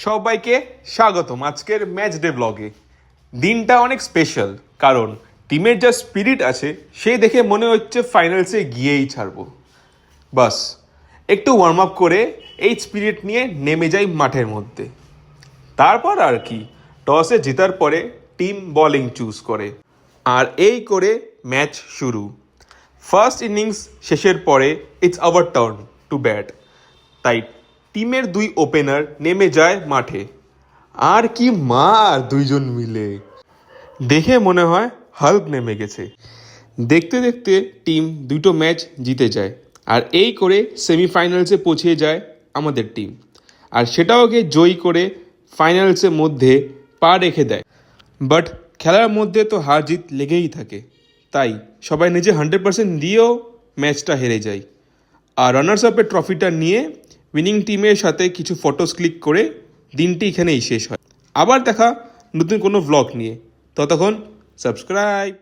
সবাইকে স্বাগতম আজকের ম্যাচ ডে ব্লগে। দিনটা অনেক স্পেশাল, কারণ টিমের যা স্পিরিট আছে সেই দেখে মনে হচ্ছে ফাইনালসে গিয়েই ছাড়বো। বাস একটু ওয়ার্ম আপ করে এই স্পিরিট নিয়ে নেমে যাই মাঠের মধ্যে। তারপর আর কি, টসে জেতার পরে টিম বোলিং চুজ করে, আর এই করে ম্যাচ শুরু। ফার্স্ট ইনিংস শেষের পরে it's hour turn to bat. তাই টিমের দুই ওপেনার নেমে যায় মাঠে। আর কি মার দুইজন মিলে, দেখে মনে হয় হাল্ক নেমে গেছে। দেখতে দেখতে টিম দুটো ম্যাচ জিতে যায়, আর এই করে সেমিফাইনালসে পৌঁছে যায় আমাদের টিম। আর সেটাওকে জয়ী করে ফাইনালসের মধ্যে পা রেখে দেয়। বাট খেলার মধ্যে তো হার জিত লেগেই থাকে, তাই সবাই নিজে 100% দিয়েও ম্যাচটা হেরে যায়। আর রানার্স আপের ট্রফিটা নিয়ে উইনিং টিমের সাথে কিছু ফটোস ক্লিক করে দিনটি এখানেই শেষ হয়। আবার দেখা নতুন কোনো ভ্লগ নিয়ে। ততক্ষণ সাবস্ক্রাইব।